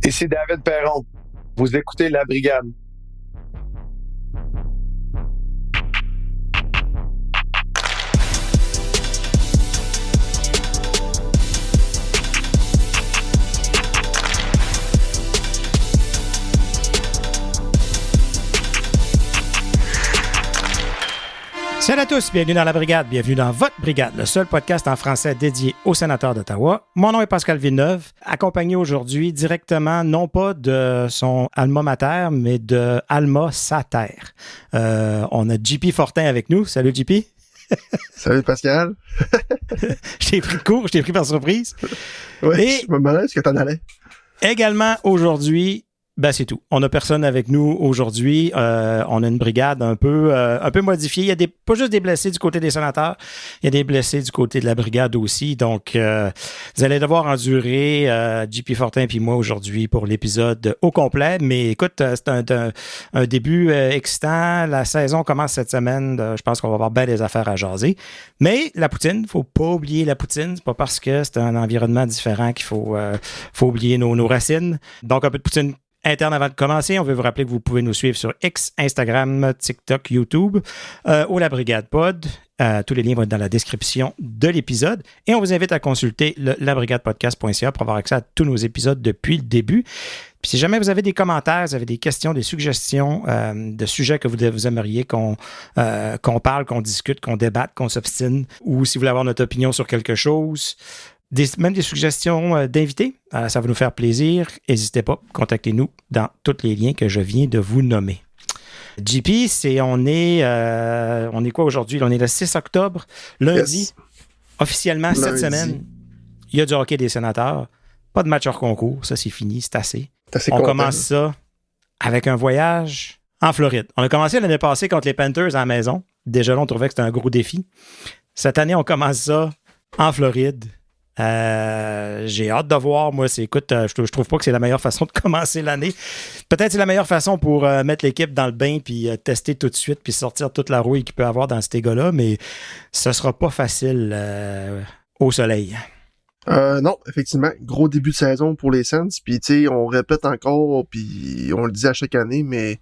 Ici David Perron. Vous écoutez La Brigade. Salut à tous, bienvenue dans La Brigade, bienvenue dans votre Brigade, le seul podcast en français dédié aux sénateurs d'Ottawa. Mon nom est Pascal Villeneuve, accompagné aujourd'hui directement, non pas de son alma mater, mais de Alma Sater. On a JP Fortin avec nous. Salut JP. Salut Pascal. Je t'ai pris de court, je t'ai pris par surprise. Oui, Et je me demandais ce que t'en allais. également aujourd'hui, ben c'est tout. On n'a personne avec nous aujourd'hui. On a une brigade un peu modifiée. Il y a pas juste des blessés du côté des sénateurs, il y a des blessés du côté de la brigade aussi. Donc, vous allez devoir endurer JP Fortin puis moi aujourd'hui pour l'épisode au complet. Mais écoute, c'est un début excitant. La saison commence cette semaine. Je pense qu'on va avoir bien des affaires à jaser. Mais la poutine, faut pas oublier la poutine. C'est pas parce que c'est un environnement différent qu'il faut oublier nos racines. Donc, un peu de poutine interne avant de commencer. On veut vous rappeler que vous pouvez nous suivre sur X, Instagram, TikTok, YouTube ou La Brigade Pod. Tous les liens vont être dans la description de l'épisode. Et on vous invite à consulter le labrigadepodcast.ca pour avoir accès à tous nos épisodes depuis le début. Puis si jamais vous avez des commentaires, vous avez des questions, des suggestions de sujets que vous aimeriez qu'on parle, qu'on discute, qu'on débatte, qu'on s'obstine, ou si vous voulez avoir notre opinion sur quelque chose, même des suggestions d'invités, ça va nous faire plaisir. N'hésitez pas, contactez-nous dans tous les liens que je viens de vous nommer. JP, on est quoi aujourd'hui? On est le 6 octobre, lundi, Yes. Officiellement Lundi. cette semaine. Il y a du hockey des sénateurs. Pas de match hors concours, ça c'est fini, c'est assez. T'es assez On content. commence ça avec un voyage en Floride. On a commencé l'année passée contre les Panthers à la maison. Déjà là, on trouvait que c'était un gros défi. Cette année, on commence ça en Floride. J'ai hâte de voir. Moi, je trouve pas que c'est la meilleure façon de commencer l'année. Peut-être c'est la meilleure façon pour mettre l'équipe dans le bain puis tester tout de suite puis sortir toute la rouille qu'il peut avoir dans ces gars-là, mais ce sera pas facile au soleil. Non, effectivement, gros début de saison pour les Sens. Puis tu sais, on répète encore, puis on le dit à chaque année, mais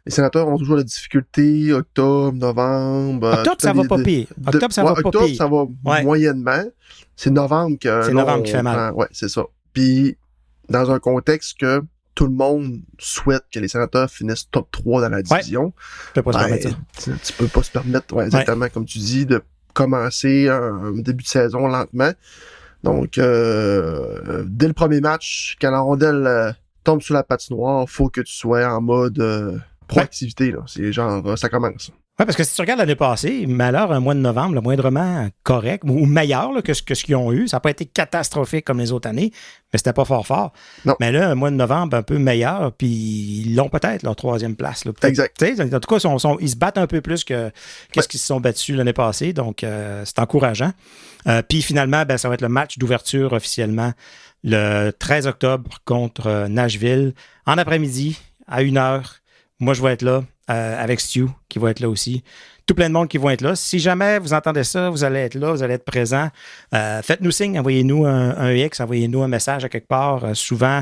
les sénateurs ont toujours la difficulté. Octobre, novembre. Octobre, ça va pas pire. Octobre, ça va pas octobre, pire. ça va Ouais. moyennement. C'est novembre que. C'est là, novembre qui fait mal. Ouais, c'est ça. Puis dans un contexte que tout le monde souhaite que les sénateurs finissent top 3 dans la division. Je peux pas se permettre ça. Tu peux pas se permettre, exactement, comme tu dis, de commencer un début de saison lentement. Donc, dès le premier match, quand la rondelle tombe sur la patinoire, faut que tu sois en mode proactivité. Là. C'est genre, ça commence. Oui, parce que si tu regardes l'année passée, malheur, un mois de novembre, le moindrement correct, ou meilleur là, que ce qu'ils ont eu. Ça n'a pas été catastrophique comme les autres années, mais c'était pas fort. Non. Mais là, un mois de novembre un peu meilleur, puis ils l'ont peut-être, leur troisième place. Là. Exact. En tout cas, ils se battent un peu plus que ce qu'ils se sont battus l'année passée, donc c'est encourageant. Puis finalement, ça va être le match d'ouverture officiellement le 13 octobre contre Nashville, en après-midi, à 1h. Moi, je vais être là. Avec Stu, qui va être là aussi. Tout plein de monde qui vont être là. Si jamais vous entendez ça, vous allez être là, vous allez être présent. Faites-nous signe, envoyez-nous un X, envoyez-nous un message à quelque part. Souvent,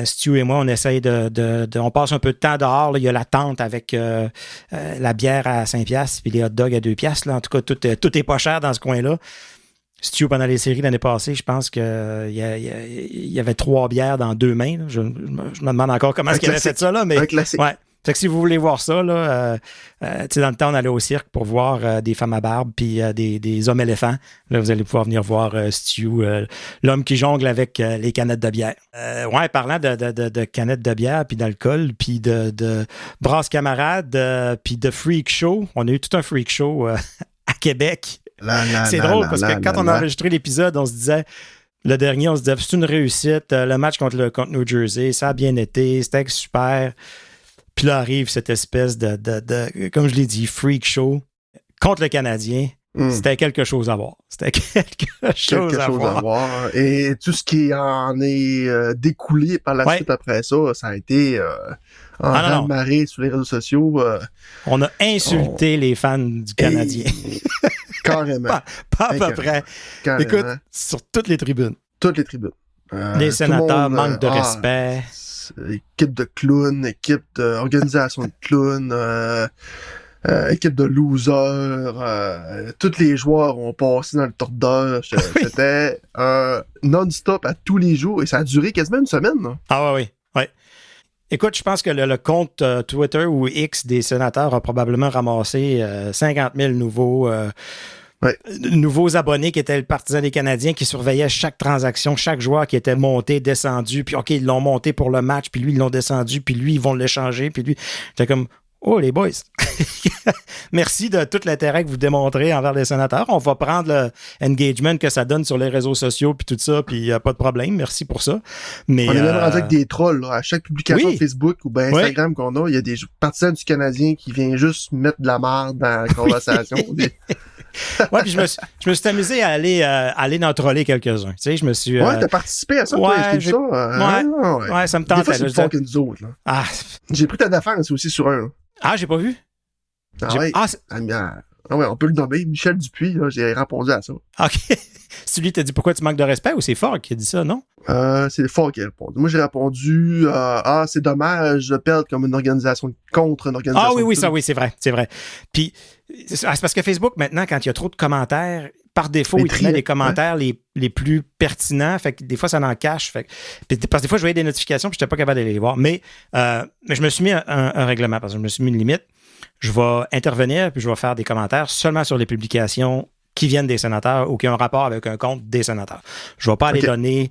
Stu et moi, on essaye on passe un peu de temps dehors. Là. Il y a la tente avec la bière à 5$ puis les hot dogs à 2$. Là. En tout cas, tout est pas cher dans ce coin-là. Stu, pendant les séries l'année passée, je pense qu'il y avait 3 bières dans 2 mains. Là. Je me demande encore comment est-ce qu'il avait fait ça. Là, mais, un classique. Ouais. Fait que si vous voulez voir ça, là, dans le temps, on allait au cirque pour voir des femmes à barbe puis des hommes éléphants. Là, vous allez pouvoir venir voir Stu, l'homme qui jongle avec les canettes de bière. Parlant de canettes de bière puis d'alcool puis de brasse camarade puis de freak show, on a eu tout un freak show à Québec. C'est drôle parce que quand on a enregistré l'épisode, on se disait... Le dernier, on se disait, c'est une réussite. Le match contre New Jersey, ça a bien été. C'était super. Puis là arrive cette espèce de comme je l'ai dit, freak show contre le Canadien. C'était quelque chose à voir. C'était quelque chose à voir. Et tout ce qui en est découlé par la suite après ça, ça a été en marée sur les réseaux sociaux. On a insulté les fans du Canadien. Carrément. Pas à peu près. Carrément. Écoute, sur toutes les tribunes. Toutes les tribunes. Les sénateurs manquent de respect. Équipe de clowns, équipe d'organisation de clowns, équipe de losers. Tous les joueurs ont passé dans le tordeur. C'était non-stop à tous les jours et ça a duré quasiment une semaine. Là. Ah oui. Écoute, je pense que le compte Twitter ou X des sénateurs a probablement ramassé 50 000 nouveaux abonnés qui étaient le partisan des Canadiens, qui surveillaient chaque transaction, chaque joueur qui était monté, descendu, puis OK, ils l'ont monté pour le match, puis lui, ils l'ont descendu, puis lui, ils vont l'échanger, puis lui, j'étais comme, oh, les boys, merci de tout l'intérêt que vous démontrez envers les sénateurs. On va prendre l'engagement que ça donne sur les réseaux sociaux, puis tout ça, puis pas de problème, merci pour ça. Mais, on est même rendu avec des trolls, là. À chaque publication de Facebook ou ben Instagram qu'on a, il y a des partisans du Canadien qui viennent juste mettre de la merde dans la conversation. Ouais, puis je me suis amusé à aller en troller quelques-uns. Tu sais, je me suis. Ouais, t'as participé à ça, toi, ouais, ça me tentait. Des fois, c'est plus fort que nous autres, là. Ah. J'ai pris ta défense aussi sur un. Là. Ah, j'ai pas vu. Ouais, on peut le nommer. Michel Dupuis, là, j'ai répondu à ça. OK. Celui t'a dit pourquoi tu manques de respect ou c'est Fort qui a dit ça, non? C'est Fort qui a répondu. Moi, j'ai répondu c'est dommage de perdre comme une organisation contre une organisation. Ah oui, c'est vrai. Puis, c'est parce que Facebook, maintenant, quand il y a trop de commentaires, par défaut, il te met les commentaires les plus pertinents. Fait que des fois, ça en cache. Parce que des fois, je voyais des notifications et je n'étais pas capable d'aller les voir. Mais je me suis mis un règlement parce que je me suis mis une limite. Je vais intervenir puis je vais faire des commentaires seulement sur les publications qui viennent des sénateurs ou qui ont un rapport avec un compte des sénateurs. Je ne vais pas aller donner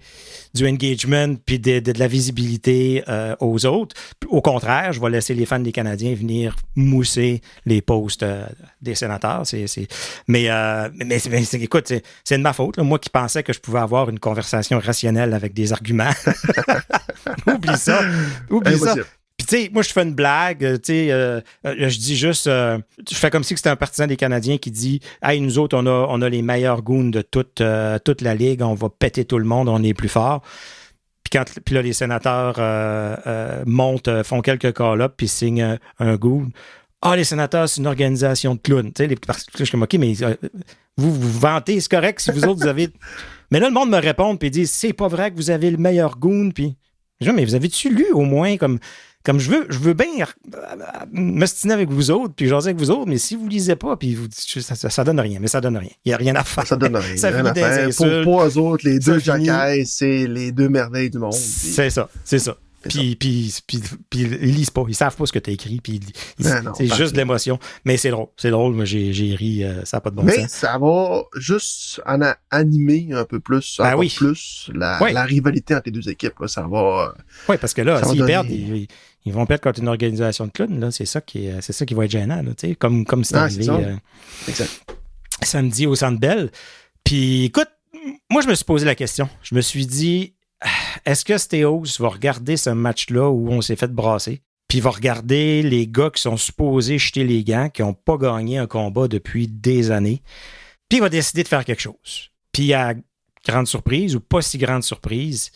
du engagement puis de la visibilité aux autres. Au contraire, je vais laisser les fans des Canadiens venir mousser les posts des sénateurs. Mais écoute, c'est de ma faute. Là. Moi qui pensais que je pouvais avoir une conversation rationnelle avec des arguments. Oublie ça. Puis, tu sais, moi, je fais une blague, tu sais, je dis juste, je fais comme si c'était un partisan des Canadiens qui dit « Hey, nous autres, on a les meilleurs goons de toute la ligue, on va péter tout le monde, on est plus fort. » Puis là, les sénateurs montent, font quelques call-ups, puis signent un goon. « Ah, les sénateurs, c'est une organisation de clowns. » Tu sais, je suis comme « OK, mais vous vantez, c'est correct si vous autres, vous avez... » Mais là, le monde me répond, puis dit « C'est pas vrai que vous avez le meilleur goon. » Puis je dis « Mais vous avez-tu lu au moins comme je veux bien m'ostiner avec vous autres, puis jaser avec vous autres, mais si vous lisez pas, puis ça donne rien, mais ça donne rien. Il n'y a rien à faire. Ça donne rien. Ça finit des insultes. Pour eux autres, les deux jacailles, c'est les deux merveilles du monde. C'est ça. Puis ils lisent pas, ils savent pas ce que tu as écrit, puis c'est juste de l'émotion. Mais c'est drôle, moi j'ai ri, ça n'a pas de bon sens. Mais ça va juste animer un peu plus, plus la rivalité entre les deux équipes. Là, ça va. Oui, parce que là, s'ils perdent, ils vont perdre contre une organisation de clowns. Là, c'est ça qui va être gênant, là, comme c'est arrivé samedi au Centre Bell. Puis écoute, moi je me suis posé la question. Je me suis dit, est-ce que Stéos va regarder ce match-là où on s'est fait brasser, puis il va regarder les gars qui sont supposés jeter les gants, qui n'ont pas gagné un combat depuis des années, puis il va décider de faire quelque chose. Puis à grande surprise ou pas si grande surprise,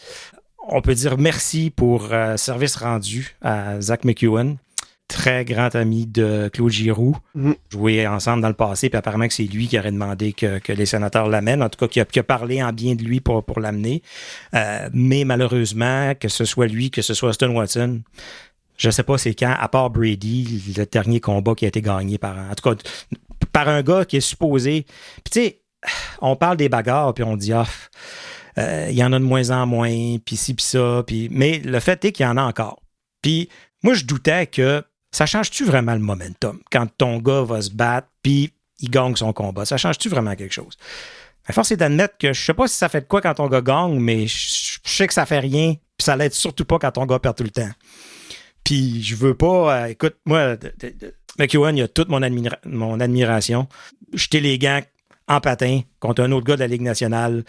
on peut dire merci pour service rendu à Zach McEwen, très grand ami de Claude Giroux, joué ensemble dans le passé, puis apparemment que c'est lui qui aurait demandé que les sénateurs l'amènent, en tout cas qui a parlé en bien de lui pour l'amener. Mais malheureusement, que ce soit lui, que ce soit Austin Watson, je sais pas c'est quand, à part Brady, le dernier combat qui a été gagné par un gars qui est supposé... Puis tu sais, on parle des bagarres, puis on dit il y en a de moins en moins, puis ci, puis ça, mais le fait est qu'il y en a encore. Puis moi, je doutais que ça change-tu vraiment le momentum quand ton gars va se battre puis il gagne son combat? Ça change-tu vraiment quelque chose? À force est d'admettre que je sais pas si ça fait de quoi quand ton gars gagne, mais je sais que ça fait rien puis ça l'aide surtout pas quand ton gars perd tout le temps. Puis je veux pas... écoute, moi, McEwen, il a toute mon admiration. Jeter les gants en patin contre un autre gars de la Ligue nationale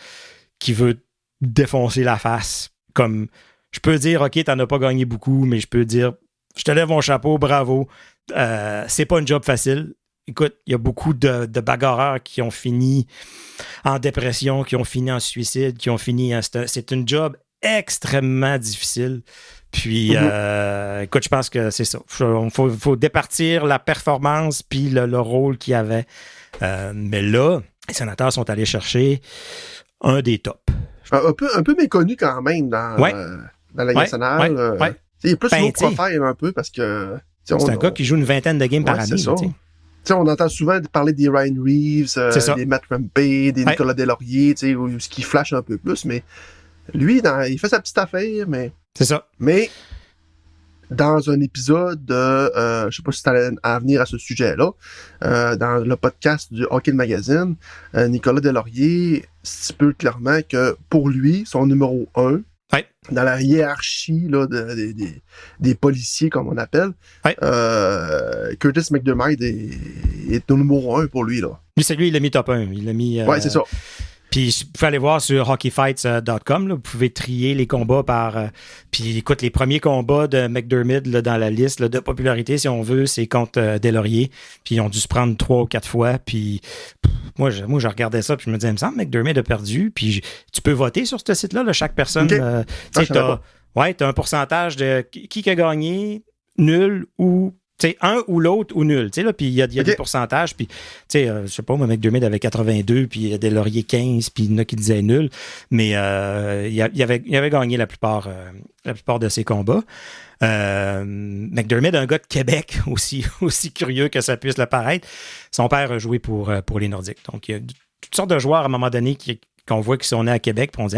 qui veut défoncer la face. Comme, je peux dire, OK, t'en as pas gagné beaucoup, mais je peux dire... Je te lève mon chapeau, bravo. C'est pas un job facile. Écoute, il y a beaucoup de bagarreurs qui ont fini en dépression, qui ont fini en suicide, qui ont fini... C'est un job extrêmement difficile. Puis, écoute, je pense que c'est ça. Il faut départir la performance puis le rôle qu'il y avait. Mais là, les sénateurs sont allés chercher un des tops. Un peu méconnu quand même dans la Ligue nationale. Il est plus low profile un peu parce que... C'est un gars qui joue une vingtaine de games par année. On entend souvent parler des Ryan Reeves, des Matt Rampey, des Nicolas Deslauriers, ce qui flash un peu plus, mais lui, il fait sa petite affaire, mais... C'est ça. Mais dans un épisode de... je sais pas si tu allais à venir à ce sujet-là, dans le podcast du Hockey Magazine, Nicolas Deslauriers stipule clairement que pour lui, son numéro 1, dans la hiérarchie là, des policiers, comme on appelle, Curtis McDermott est au numéro 1 pour lui. Là. Lui, il l'a mis top 1. Il l'a mis... c'est ça. Puis, vous pouvez aller voir sur hockeyfights.com. Vous pouvez trier les combats par... puis, écoute, les premiers combats de McDermott là, dans la liste là, de popularité, si on veut, c'est contre Deslauriers. Puis, ils ont dû se prendre 3 ou 4 fois. Puis, moi, je regardais ça. Puis, je me disais, il me semble que McDermott a perdu. Puis, tu peux voter sur ce site-là. Là, chaque personne... tu as un pourcentage de qui a gagné, nul ou... un ou l'autre ou nul. Là, puis il y a des pourcentages. Puis, je sais pas, moi, McDermott avait 82, puis Deslauriers 15, puis il y en a qui disaient nul. Mais il avait gagné la plupart de ses combats. McDermott, un gars de Québec, aussi curieux que ça puisse le paraître. Son père a joué pour les Nordiques. Donc, il y a toutes sortes de joueurs à un moment donné qu'on voit qui sont nés à Québec, puis on dit,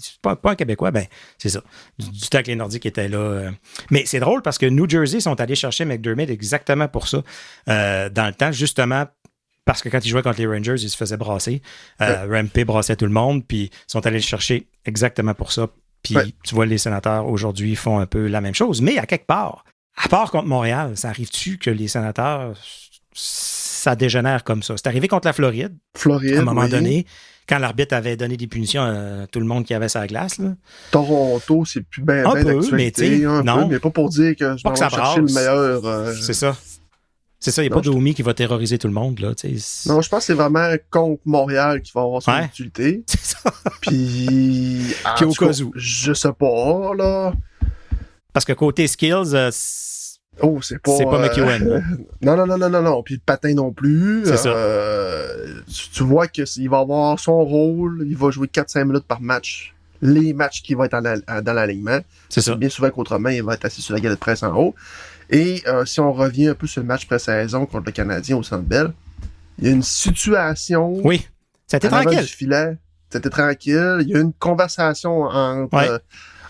c'est pas un Québécois, ben c'est ça. Du temps que les Nordiques étaient là. Mais c'est drôle parce que New Jersey sont allés chercher McDermott exactement pour ça. Dans le temps, justement, parce que quand ils jouaient contre les Rangers, ils se faisaient brasser. Rampey brassait tout le monde, puis ils sont allés le chercher exactement pour ça. Puis tu vois, les Sénateurs, aujourd'hui, font un peu la même chose. Mais à quelque part, à part contre Montréal, ça arrive-tu que les Sénateurs, ça dégénère comme ça? C'est arrivé contre la Floride. À un moment donné, quand l'arbitre avait donné des punitions à tout le monde qui avait sa glace. Là. Toronto, c'est plus bien d'actualité. Mais pas pour dire que je vais chercher le meilleur. C'est ça. C'est ça, il n'y a pas Domi qui va terroriser tout le monde. Là, non, je pense que c'est vraiment contre Montréal qui va avoir son utilité. C'est ça. Puis, au cas où. Je sais pas, là. Parce que côté skills... c'est pas McEwen. Non. Puis le patin non plus. C'est ça. Tu vois qu'il va avoir son rôle. Il va jouer 4-5 minutes par match. Les matchs qui vont être dans l'alignement. C'est ça. Bien souvent qu'autrement, il va être assis sur la galette de presse en haut. Et si on revient un peu sur le match pré-saison contre le Canadien au Centre Bell, il y a une situation... Oui, c'était tranquille. Du filet. C'était tranquille. Il y a eu une conversation entre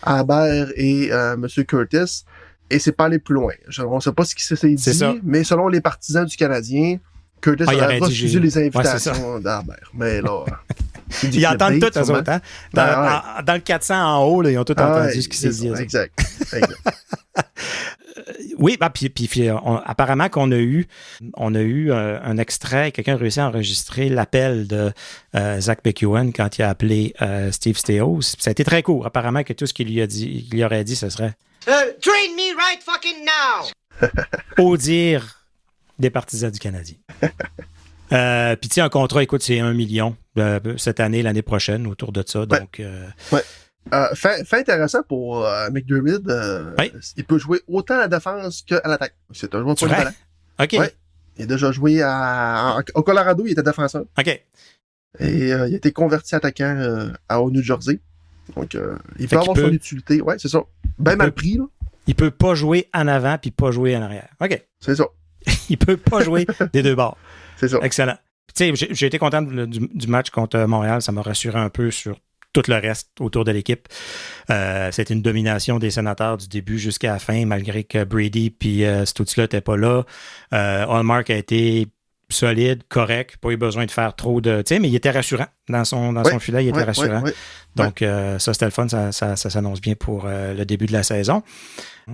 Habert et M. Curtis. Et c'est pas allé plus loin. On ne sait pas ce qui s'est dit, mais selon les partisans du Canadien, Curtis a refusé les invitations d'Arbert. Mais là... Ils entendent tout, eux autres. Hein? Dans le 400 en haut, là, ils ont tout entendu ce qui s'est dit. Exact. Oui, puis apparemment qu'on a eu un extrait, quelqu'un a réussi à enregistrer l'appel de Zach McEwen quand il a appelé Steve Staios. Ça a été très court. Apparemment que tout ce qu'il lui aurait dit, ce serait Train me right fucking now! Au dire des partisans du Canadien. Puis tu sais, un contrat, écoute, c'est 1 million cette année, l'année prochaine, autour de ça. Donc, fait intéressant pour McDermott. Il peut jouer autant à la défense qu'à l'attaque. C'est un joueur polyvalent. OK. Ouais. Il a déjà joué au Colorado, il était défenseur. OK. Et il a été converti attaquant au New Jersey. Donc, il peut avoir son utilité. Oui, c'est ça. Ben mal pris, là. Il peut pas jouer en avant puis pas jouer en arrière. OK. C'est ça. Il peut pas jouer des deux bords. C'est ça. Excellent. Tu sais, j'ai été content du match contre Montréal. Ça m'a rassuré un peu sur tout le reste autour de l'équipe. C'était une domination des Sénateurs du début jusqu'à la fin, malgré que Brady puis Stützle n'étaient pas là. Hallmark a été solide, correct, pas eu besoin de faire trop de... Tu sais, mais il était rassurant. Dans son filet, il était rassurant. Donc, ça, c'était le fun. Ça s'annonce bien pour le début de la saison.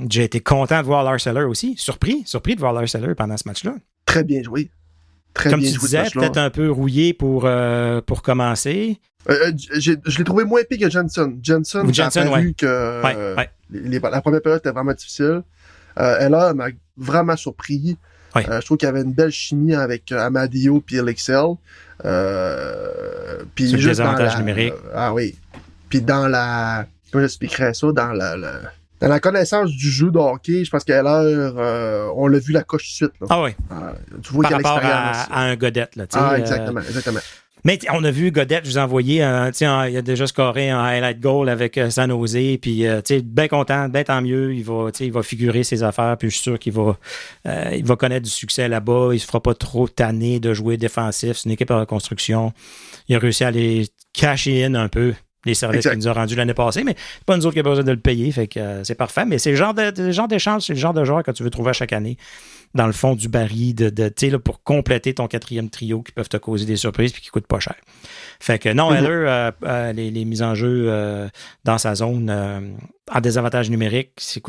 J'ai été content de voir Lars Eller aussi. Surpris de voir Lars Eller pendant ce match-là. Très bien joué. Comme tu disais, peut-être un peu rouillé pour commencer. Je l'ai trouvé moins pire que Jensen. Jensen, j'ai vu que la première période était vraiment difficile. Eller m'a vraiment surpris. Je trouve qu'il y avait une belle chimie avec Amadio et Lexel. Puis sur le désavantage numérique. Puis dans la... Comment j'expliquerais ça? Dans la connaissance du jeu de hockey, je pense qu'Heller, on l'a vu la coche de suite. Là. Ah oui. Tu vois par rapport à un Godette. Là, exactement. Mais on a vu Goddard, je vous ai envoyé, il a déjà scoré un highlight goal avec San Jose, puis bien content, bien tant mieux, il va figurer ses affaires, puis je suis sûr qu'il va connaître du succès là-bas, il se fera pas trop tanner de jouer défensif, c'est une équipe en reconstruction, il a réussi à les cacher in un peu, les services qu'il nous a rendus l'année passée, mais c'est pas nous autres qui avons besoin de le payer, fait que c'est parfait, mais c'est le genre d'échange, c'est le genre de joueur que tu veux trouver à chaque année, dans le fond du baril, pour compléter ton quatrième trio qui peuvent te causer des surprises et qui ne coûtent pas cher. Fait que non, Heller, les mises en jeu dans sa zone en désavantage numérique, c'est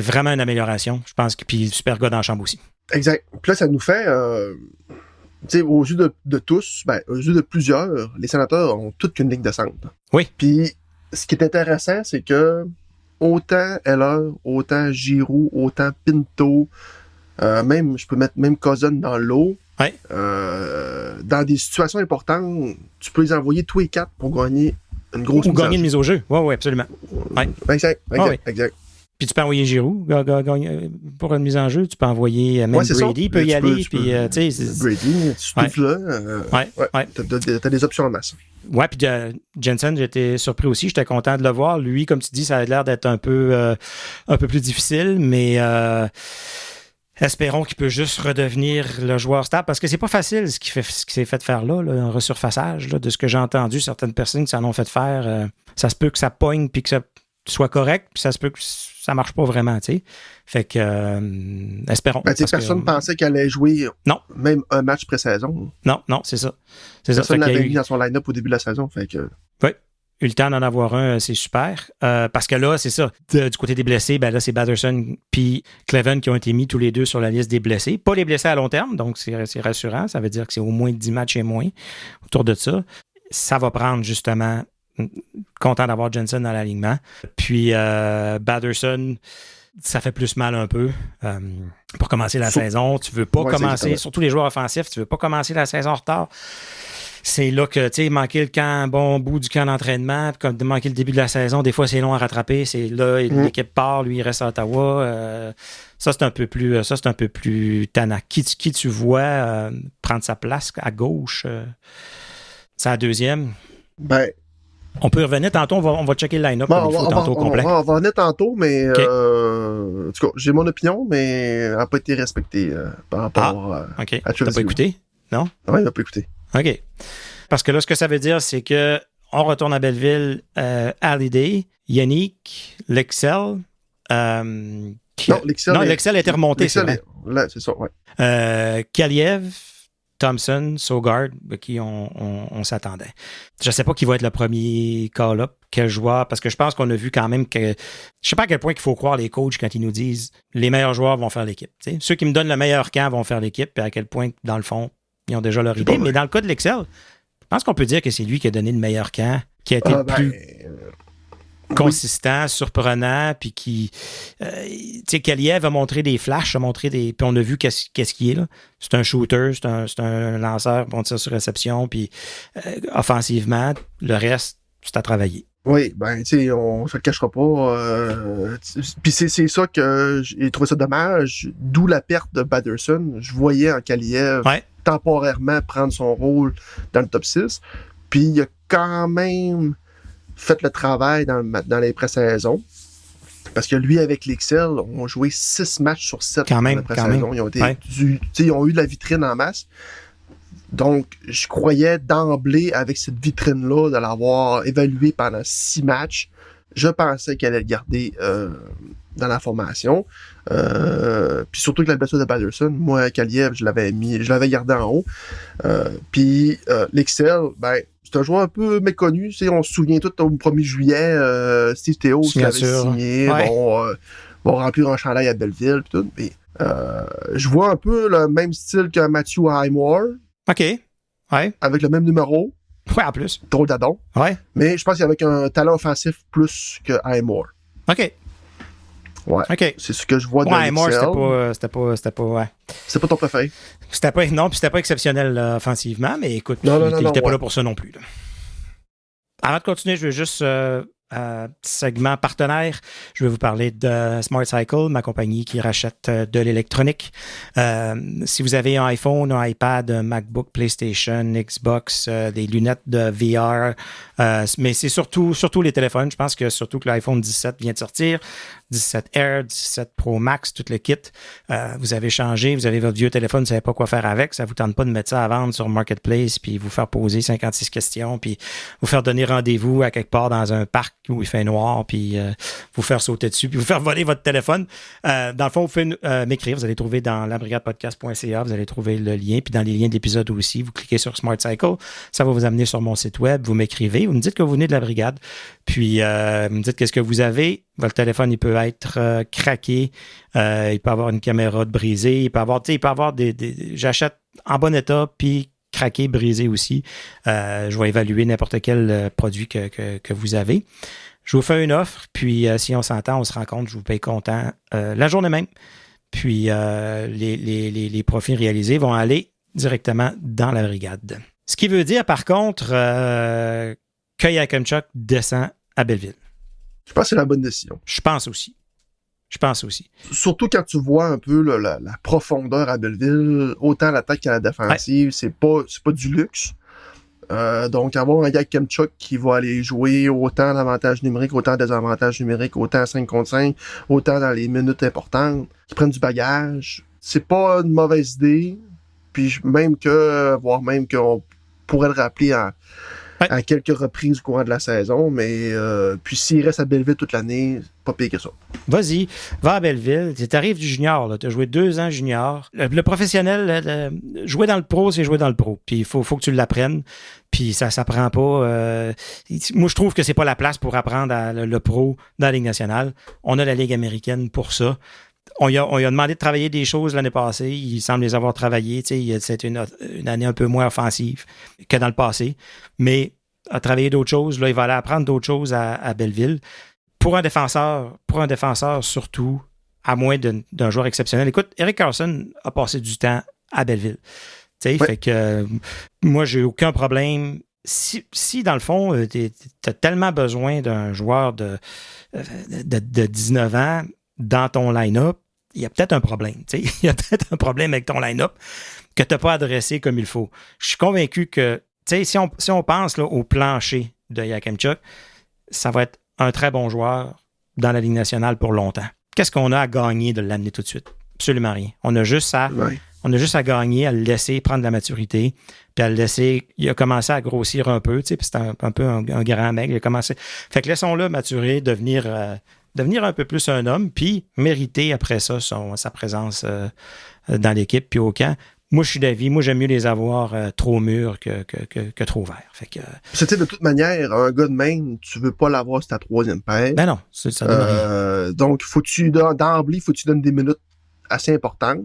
vraiment une amélioration, je pense, puis super gars dans la chambre aussi. Exact. Puis là, ça nous fait, aux yeux de tous, aux yeux de plusieurs, les sénateurs ont toute qu'une ligne de centre. Oui. Puis ce qui est intéressant, c'est que autant Heller, autant Giroux, autant Pinto, je peux mettre même Cousin dans l'eau. Ouais. Dans des situations importantes, tu peux les envoyer tous les quatre pour gagner une grosse mise. Ou gagner une mise au jeu. Oui, absolument. Ouais. Exact. Puis tu peux envoyer Giroux pour une mise en jeu. Tu peux envoyer même Brady, peut y aller. Brady, tu trouves là. T'as des options en masse. Ouais, puis Jensen, j'étais surpris aussi. J'étais content de le voir. Lui, comme tu dis, ça a l'air d'être un peu plus difficile, mais espérons qu'il peut juste redevenir le joueur stable, parce que c'est pas facile ce qu'il s'est fait faire là, un resurfaçage. Là, de ce que j'ai entendu, certaines personnes qui s'en ont fait faire, ça se peut que ça pogne puis que ça soit correct, puis ça se peut que ça marche pas vraiment, tu sais. Fait que, espérons. Personne ne pensait qu'elle allait jouer même un match pré-saison. Non, c'est ça. Personne ne l'avait mis dans son line-up au début de la saison. Fait que... Oui. Eu le temps d'en avoir un, c'est super. Parce que là, c'est ça. Du côté des blessés, là, c'est Batherson puis Cleven qui ont été mis tous les deux sur la liste des blessés. Pas les blessés à long terme, donc c'est rassurant. Ça veut dire que c'est au moins 10 matchs et moins autour de ça. Ça va prendre justement... Content d'avoir Jensen dans l'alignement. Puis Batherson, ça fait plus mal un peu pour commencer la saison. Tu veux pas commencer, surtout les joueurs offensifs, tu veux pas commencer la saison en retard. C'est là que, tu sais, manquer le bon bout du camp d'entraînement, puis comme manquer le début de la saison, des fois, c'est long à rattraper. C'est là, l'équipe part, lui, il reste à Ottawa. Ça, c'est un peu plus tannant. Qui tu vois prendre sa place à gauche? C'est la deuxième. On peut revenir tantôt, on va checker le line-up tantôt complet. On va revenir tantôt, mais en tout cas, j'ai mon opinion, mais elle n'a pas été respectée par rapport à Travis. T'as pas écouté? Non? Oui, il n'a pas écouté. OK. Parce que là, ce que ça veut dire, c'est que on retourne à Belleville, Hallyday, Yannick, Lexel. Lexel a été remonté, c'est vrai. Là, c'est ça, oui. Kaliev, Thompson, Sogard, qui on s'attendait. Je ne sais pas qui va être le premier call-up, quel joueur, parce que je pense qu'on a vu quand même que... Je ne sais pas à quel point il faut croire les coachs quand ils nous disent les meilleurs joueurs vont faire l'équipe. T'sais. Ceux qui me donnent le meilleur camp vont faire l'équipe, puis à quel point, dans le fond, ils ont déjà leur idée. Mais dans le cas de l'Excel, je pense qu'on peut dire que c'est lui qui a donné le meilleur camp, qui a été le plus consistant, surprenant, puis qui... tu sais, Kaliev a montré des flashs, puis on a vu qu'est-ce qu'il est, là. C'est un shooter, c'est un lanceur, bon tir sur réception, puis offensivement, le reste, c'est à travailler. Oui, tu sais, on se le cachera pas. Puis c'est ça que j'ai trouvé ça dommage, d'où la perte de Batherson. Je voyais en Kaliev temporairement prendre son rôle dans le top 6, puis il a quand même fait le travail dans les pré-saisons. Parce que lui, avec l'Excel, ont joué 6 matchs sur 7 dans la pré-saison. Ils ont eu de la vitrine en masse. Donc, je croyais d'emblée, avec cette vitrine-là, de l'avoir évalué pendant 6 matchs. Je pensais qu'elle allait le garder dans la formation. Puis surtout que la blessure de Batherson, moi, Kaliev, je l'avais gardé en haut. Puis l'Excel, c'est un joueur un peu méconnu. On se souvient tout au 1er juillet, Steve Théo qui avait signé, va remplir un chandail à Belleville. Pis tout. Mais, je vois un peu le même style que Matthew Highmore. OK. Ouais. Avec le même numéro. Ouais, en plus. Drôle d'adon. Ouais. Mais je pense qu'il y avait un talent offensif plus que Highmore. OK. Ouais. OK. C'est ce que je vois de Highmore, c'était pas C'est pas ton préféré? C'était pas exceptionnel offensivement, mais écoute, il n'était pas là pour ça non plus. Là. Avant de continuer, je veux juste segment partenaire, je vais vous parler de Smart Cycle, ma compagnie qui rachète de l'électronique. Si vous avez un iPhone, un iPad, un MacBook, PlayStation, Xbox, des lunettes de VR, mais c'est surtout les téléphones. Je pense que surtout que l'iPhone 17 vient de sortir, 17 Air, 17 Pro Max, tout le kit. Vous avez changé, vous avez votre vieux téléphone, vous ne savez pas quoi faire avec. Ça ne vous tente pas de mettre ça à vendre sur Marketplace puis vous faire poser 56 questions puis vous faire donner rendez-vous à quelque part dans un parc où il fait noir puis vous faire sauter dessus puis vous faire voler votre téléphone. Dans le fond, vous pouvez m'écrire. Vous allez trouver dans labrigadepodcast.ca, vous allez trouver le lien. Puis dans les liens de l'épisode aussi, vous cliquez sur Smart Cycle. Ça va vous amener sur mon site web. Vous m'écrivez. Vous me dites que vous venez de la brigade. Puis vous me dites qu'est-ce que vous avez. Votre téléphone, il peut être craqué. Il peut avoir une caméra brisée. Il peut avoir j'achète en bon état puis craqué, brisé aussi. Je vais évaluer n'importe quel produit que vous avez. Je vous fais une offre, puis si on s'entend, on se rencontre, je vous paye comptant la journée même. Puis les profits réalisés vont aller directement dans la brigade. Ce qui veut dire, par contre, que Yakimchuk descend à Belleville. Je pense que c'est la bonne décision. Je pense aussi. Surtout quand tu vois un peu là, la profondeur à Belleville, autant l'attaque qu'à la défensive, c'est pas du luxe. Donc, avoir un Yakimchuk qui va aller jouer autant d'avantages numériques, autant des avantages numériques, autant à 5 contre 5, autant dans les minutes importantes, qui prennent du bagage, c'est pas une mauvaise idée. Puis voire même qu'on pourrait le rappeler à quelques reprises au courant de la saison, mais puis s'il reste à Belleville toute l'année, pas pire que ça. Vas-y, va à Belleville. Tu arrives du junior, tu as joué 2 ans junior. Le professionnel, jouer dans le pro, c'est jouer dans le pro. Puis il faut que tu l'apprennes. Puis ça s'apprend pas. Moi, je trouve que c'est pas la place pour apprendre le pro dans la Ligue nationale. On a la Ligue américaine pour ça. On lui a demandé de travailler des choses l'année passée. Il semble les avoir travaillées. C'était une année un peu moins offensive que dans le passé. Mais à travailler d'autres choses, là, il va aller apprendre d'autres choses à Belleville. Pour un défenseur surtout, à moins d'un joueur exceptionnel. Écoute, Erik Karlsson a passé du temps à Belleville. Fait que moi, j'ai aucun problème. Si dans le fond, tu as tellement besoin d'un joueur de 19 ans dans ton line-up, il y a peut-être un problème. Il y a peut-être un problème avec ton line-up que tu n'as pas adressé comme il faut. Je suis convaincu que si on pense là, au plancher de Yakimchuk, ça va être un très bon joueur dans la Ligue nationale pour longtemps. Qu'est-ce qu'on a à gagner de l'amener tout de suite? Absolument rien. On a juste à gagner, à le laisser prendre de la maturité, puis à le laisser... Il a commencé à grossir un peu, puis c'est un peu un grand mec. Il a commencé... Fait que laissons-le maturer, devenir un peu plus un homme, puis mériter après ça sa présence dans l'équipe, puis au camp. Moi, je suis d'avis. Moi, j'aime mieux les avoir trop mûrs que trop verts. Fait que, c'était de toute manière, un gars de même, tu veux pas l'avoir sur ta 3e paire. Ben non, ça donne rien. Donc, d'emblée, faut que tu donnes des minutes assez importantes.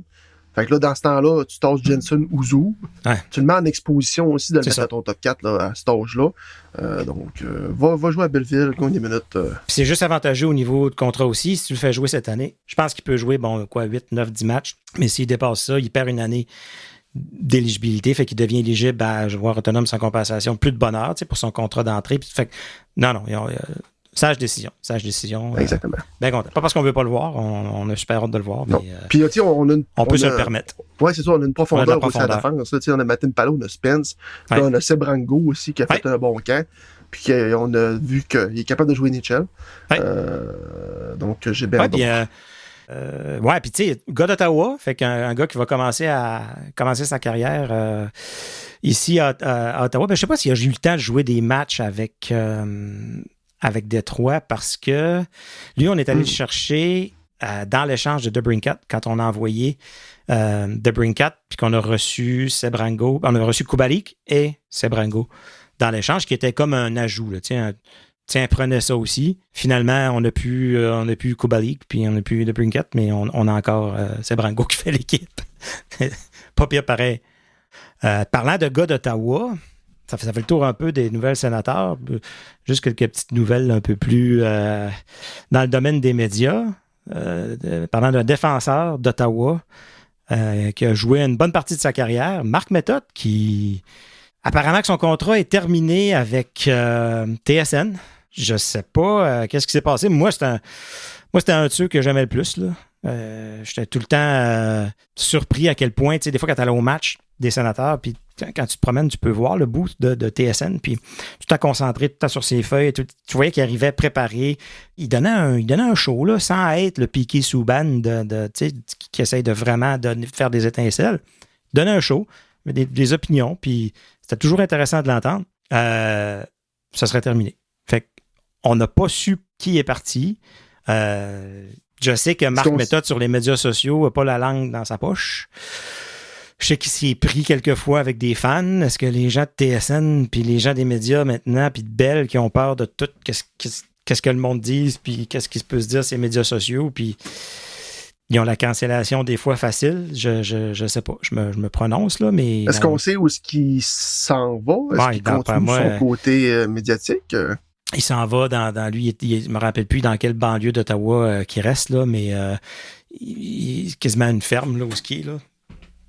Fait que là, dans ce temps-là, tu tasses Jensen ou Zou. Ouais. Tu le mets en exposition aussi de le mettre à ton top 4 là, à cet âge-là. Donc, va jouer à Belleville, gagne des minutes. Puis c'est juste avantageux au niveau de contrat aussi. Si tu le fais jouer cette année, je pense qu'il peut jouer 8, 9, 10 matchs. Mais s'il dépasse ça, il perd une année d'éligibilité. Fait qu'il devient éligible à joueur autonome sans compensation. Plus de bonheur pour son contrat d'entrée. Puis, fait que, non. Sage décision. Exactement. Bien content. Pas parce qu'on veut pas le voir, on a super hâte de le voir. Non. Mais, puis, on peut se le permettre. Oui, c'est ça. On a une profondeur aussi à la défense. On a Matin Palo, on a Spence. Là, on a Sebrango aussi qui a fait un bon camp. Puis on a vu qu'il est capable de jouer NHL. Donc, j'ai bien hâte. Puis tu sais, gars d'Ottawa, fait qu'un gars qui va commencer sa carrière ici à Ottawa. Ben, je sais pas s'il a eu le temps de jouer des matchs avec Détroit parce que lui, on est allé le chercher dans l'échange de DeBrincat quand on a envoyé DeBrincat puis qu'on a reçu Sebrango. On a reçu Kubalik et Sebrango dans l'échange qui était comme un ajout. Là, tiens, prenez ça aussi. Finalement, on n'a plus Kubalik puis on n'a plus DeBrincat, mais on a encore Sebrango qui fait l'équipe. Pas pire pareil. Parlant de gars d'Ottawa, ça fait le tour un peu des nouvelles sénateurs. Juste quelques petites nouvelles un peu plus dans le domaine des médias. Parlant d'un défenseur d'Ottawa qui a joué une bonne partie de sa carrière, Marc Method, qui apparemment que son contrat est terminé avec TSN. je sais pas qu'est-ce qui s'est passé. Moi, c'était un de ceux que j'aimais le plus, là. J'étais tout le temps surpris à quel point, tu sais, des fois, quand tu allais au match des Sénateurs, puis quand tu te promènes, tu peux voir le bout de TSN, puis tout à concentré, tout à sur ses feuilles, tu voyais qu'il arrivait préparé. Il donnait un show, là, sans être le Piqué Souban qui essaye de vraiment faire des étincelles. Il donnait un show, mais des opinions, puis c'était toujours intéressant de l'entendre. Ça serait terminé. Fait qu'on n'a pas su qui est parti. Je sais que Marc Méthode sur les médias sociaux n'a pas la langue dans sa poche. Je sais qu'il s'y est pris quelques fois avec des fans. Est-ce que les gens de TSN puis les gens des médias maintenant puis de Bell qui ont peur de tout, qu'est-ce que le monde dit puis qu'est-ce qui peut se dire ces médias sociaux puis ils ont la cancellation des fois facile. Je sais pas. Je me prononce là, mais... Est-ce qu'on sait où est-ce qu'il s'en va? Est-ce qu'il continue son côté médiatique? Il s'en va dans lui, je me rappelle plus dans quelle banlieue d'Ottawa qu'il reste, là, mais il est quasiment une ferme là, où ski, là.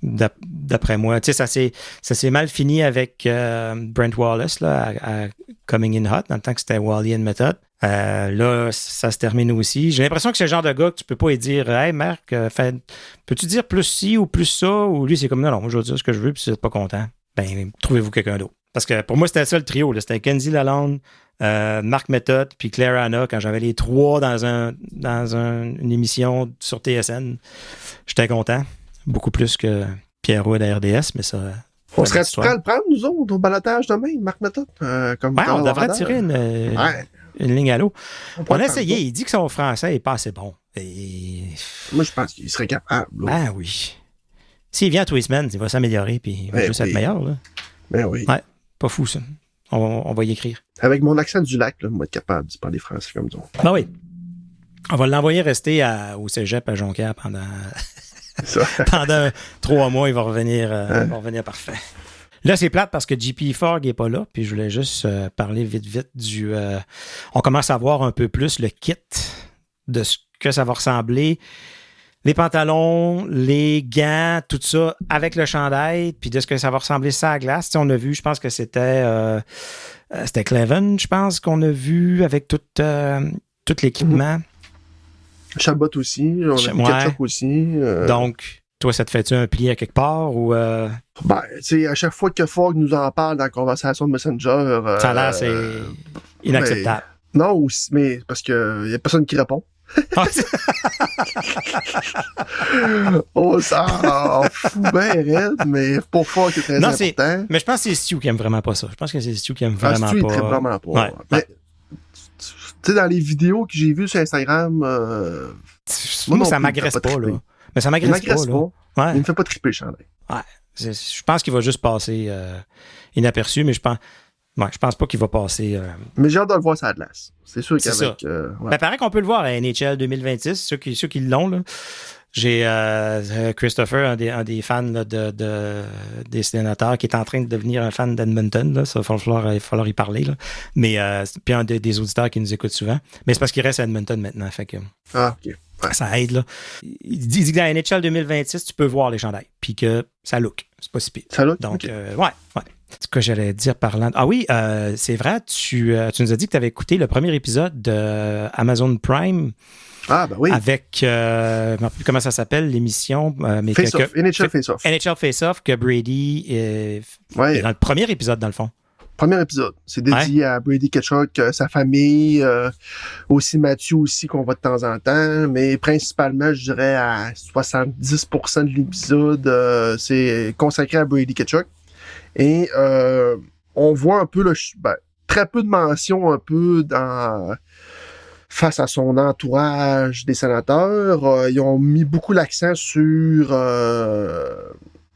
D'après moi. Tu sais, ça s'est mal fini avec Brent Wallace là, à Coming in Hot, dans le temps que c'était Wally and Method. Là, ça se termine aussi. J'ai l'impression que c'est le genre de gars que tu peux pas lui dire « Hey, Marc, peux-tu dire plus ci ou plus ça? » Ou lui, c'est comme « Non, moi, je vais dire ce que je veux, puis si vous n'êtes pas content, ben trouvez-vous quelqu'un d'autre. » Parce que pour moi, c'était ça le trio. Là. C'était Kenzie Lalonde, Marc Méthode, puis Claire Hanna, quand j'avais les trois dans une émission sur TSN. J'étais content. Beaucoup plus que Pierre Roux à RDS, mais ça... On serait prêts à le prendre, nous autres, au balotage demain, Marc Méthode? On devrait tirer une ligne à l'eau. On a essayé. Il dit que son français n'est pas assez bon. Moi, je pense qu'il serait capable. Ah oui. S'il vient tous les semaines, il va s'améliorer, puis il va juste être meilleur. Là. Ben oui. Ouais, pas fou, ça. On va y écrire. Avec mon accent du lac, là, moi, être capable de parler français comme ça. Ben oui. On va l'envoyer rester au cégep à Jonquière pendant... Pendant 3 mois, il va revenir parfait. Là, c'est plate parce que JP Fogg n'est pas là, puis je voulais juste parler vite du... on commence à voir un peu plus le kit de ce que ça va ressembler. Les pantalons, les gants, tout ça, avec le chandail, puis de ce que ça va ressembler ça à la glace. Tu sais, on a vu, je pense que c'était Cleven, je pense, qu'on a vu avec tout l'équipement. Chabot aussi, on a vu Ketchup aussi. Donc, toi, ça te fait-tu un pli à quelque part ou... Ben, tu sais, à chaque fois que Fogg nous en parle dans la conversation de Messenger... ça a l'air, c'est inacceptable. Non, mais parce qu'il n'y a personne qui répond. On s'en fout bien raide, mais pour Fogg, c'est très important. Mais je pense que c'est Stu qui aime vraiment pas ça. Je pense que c'est Stu qui aime vraiment pas. Stu, il traite vraiment pas. Ouais. Mais, tu sais, dans les vidéos que j'ai vues sur Instagram... moi, ça m'agresse pas, là. Mais ça m'agresse pas, là. Ouais. Il me fait pas triper, le chandail. Ouais. Je pense qu'il va juste passer inaperçu, mais je pense pas qu'il va passer... Mais j'ai hâte de le voir sur la glace. C'est sûr qu'avec... Ben, paraît qu'on peut le voir à NHL 2026, ceux qui l'ont, là. J'ai Christopher, un des fans là, des Sénateurs, qui est en train de devenir un fan d'Edmonton. Là. Ça va falloir y parler. Là. Mais puis un des auditeurs qui nous écoutent souvent. Mais c'est parce qu'il reste à Edmonton maintenant. Fait que, OK. Ouais. Ça aide. Là. Il dit que dans NHL 2026, tu peux voir les chandails. Puis que ça look. C'est pas si pire. Ça look? Donc, okay. Ouais. Ce que j'allais dire parlant... Ah oui, c'est vrai, tu nous as dit que tu avais écouté le premier épisode de Amazon Prime. Ah, ben oui. Avec, je ne sais plus comment ça s'appelle, l'émission. Face-Off, NHL Face-Off. NHL Face-Off, que Brady est dans le premier épisode, dans le fond. Premier épisode. C'est dédié à Brady Tkachuk, sa famille, aussi Mathieu aussi, qu'on voit de temps en temps, mais principalement, je dirais, à 70% de l'épisode, c'est consacré à Brady Tkachuk. Et on voit un peu, très peu de mentions un peu face à son entourage des Sénateurs. Ils ont mis beaucoup l'accent sur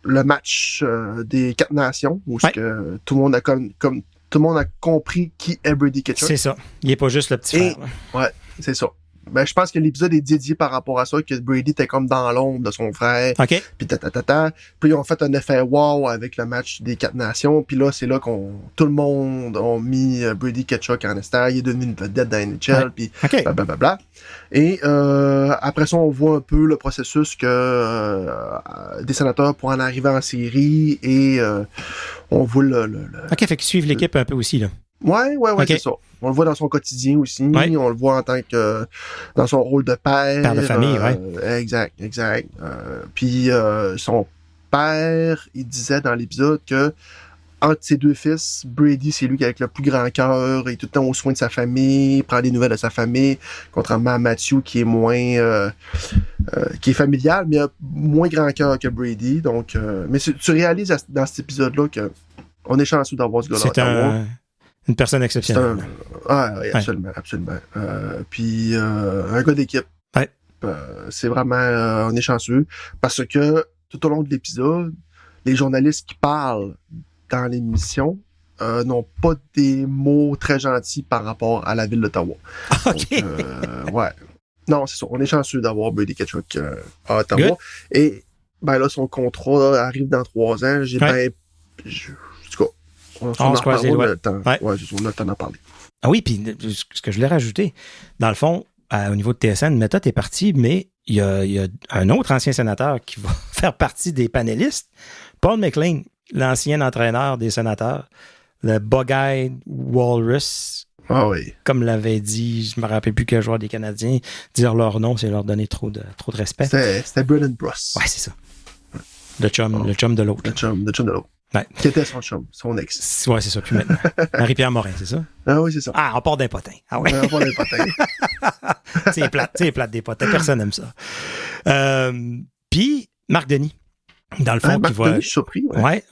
le match des 4 nations, où que tout le monde a tout le monde a compris qui est Brady Tkachuk. C'est ça. Il n'est pas juste le petit frère. Ouais, c'est ça. Ben, je pense que l'épisode est dédié par rapport à ça, que Brady était comme dans l'ombre de son frère. OK. Puis Puis ils ont fait un effet wow avec le match des 4 nations. Puis là, c'est là tout le monde a mis Brady Tkachuk en estar. Il est devenu une vedette dans la NHL. Puis blablabla. Et après ça, on voit un peu le processus que des Sénateurs pour en arriver en série. Et on voit le... OK, fait qu'ils suivent l'équipe un peu aussi, là. Ouais, okay. C'est ça. On le voit dans son quotidien aussi. Ouais. On le voit en tant que dans son rôle de père. Père de famille, Exact. Puis son père, il disait dans l'épisode que entre ses deux fils, Brady, c'est lui qui a le plus grand cœur, il est tout le temps au soin de sa famille, prend des nouvelles de sa famille, contrairement à Matthew qui est moins qui est familial, mais a moins grand cœur que Brady. Donc, mais tu réalises dans cet épisode-là que on est chanceux d'avoir ce gars-là. C'est une personne exceptionnelle. Oui, absolument. Puis un gars d'équipe. Ouais. C'est vraiment on est chanceux parce que tout au long de l'épisode, les journalistes qui parlent dans l'émission n'ont pas des mots très gentils par rapport à la ville d'Ottawa. OK. Donc, ouais. Non, c'est ça. On est chanceux d'avoir Brady Tkachuk à Ottawa. Good. Et ben là, son contrat arrive dans 3 ans. En tout cas, on se croise les doigts. On a le temps. Ouais. Ouais, on a le temps d'en parler. Ah oui, puis ce que je voulais rajouter, dans le fond, au niveau de TSN, Meta est parti, mais il y a un autre ancien sénateur qui va faire partie des panélistes, Paul McLean, l'ancien entraîneur des sénateurs, le Bug-Eyed Walrus. Ah oui. Comme l'avait dit, je ne me rappelle plus quel joueur des Canadiens, dire leur nom, c'est leur donner trop de respect. C'était Brendan Bruss. Ouais, c'est ça. Le chum de l'autre. Le chum de l'autre. Ouais. Qui était son chum, son ex. Ouais, c'est ça. Puis maintenant, Marie-Pierre Morin, c'est ça? Ah oui, c'est ça. Ah, on part d'un potin. Ah ouais. On part d'un potin. C'est plate des potins. Personne n'aime ça. Puis, Marc Denis. Dans le fond, Marc Denis, je suis surpris. Ouais.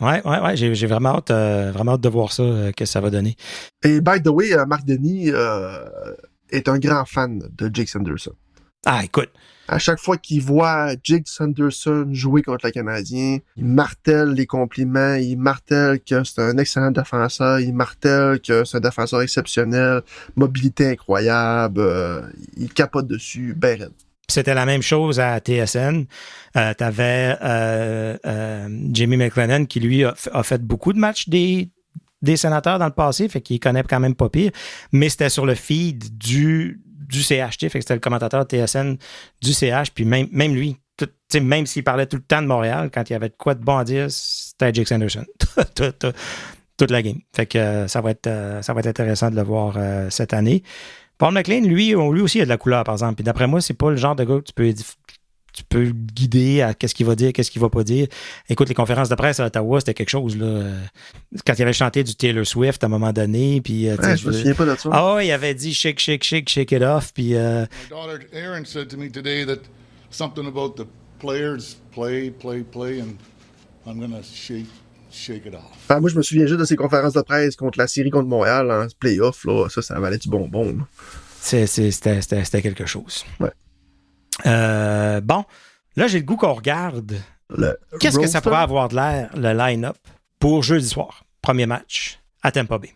J'ai vraiment hâte de voir ça, que ça va donner. Et by the way, Marc Denis est un grand fan de Jake Sanderson. Ah, écoute. À chaque fois qu'il voit Jake Sanderson jouer contre le Canadien, il martèle les compliments, il martèle que c'est un excellent défenseur, il martèle que c'est un défenseur exceptionnel, mobilité incroyable, il capote dessus, ben raide. C'était la même chose à TSN. T'avais Jamie McLennan qui, lui, a fait beaucoup de matchs des sénateurs dans le passé, fait qu'il connaît quand même pas pire, mais c'était sur le feed du CHT, fait que c'était le commentateur TSN du CH, puis même lui, même s'il parlait tout le temps de Montréal, quand il y avait de quoi de bon à dire, c'était Jake Sanderson. Toute la game. Fait que ça va être intéressant de le voir cette année. Paul McLean, lui aussi, il a de la couleur, par exemple. Puis d'après moi, c'est pas le genre de gars que tu peux le guider à qu'est-ce qu'il va dire, qu'est-ce qu'il va pas dire. Écoute, les conférences de presse à Ottawa, c'était quelque chose, là. Quand il avait chanté du Taylor Swift à un moment donné, puis... je me souviens pas de ça. Ah ouais, il avait dit « shake, shake, shake, shake it off », puis... My daughter Erin said to me today that something about the players play, and I'm gonna shake it off. Enfin, moi, je me souviens juste de ces conférences de presse contre la série contre Montréal en playoff, là. Ça valait du bonbon, là. C'était quelque chose. Ouais. Bon, là, j'ai le goût qu'on regarde. Qu'est-ce que ça pourrait avoir de l'air, le line-up, pour jeudi soir, premier match à Tampa Bay?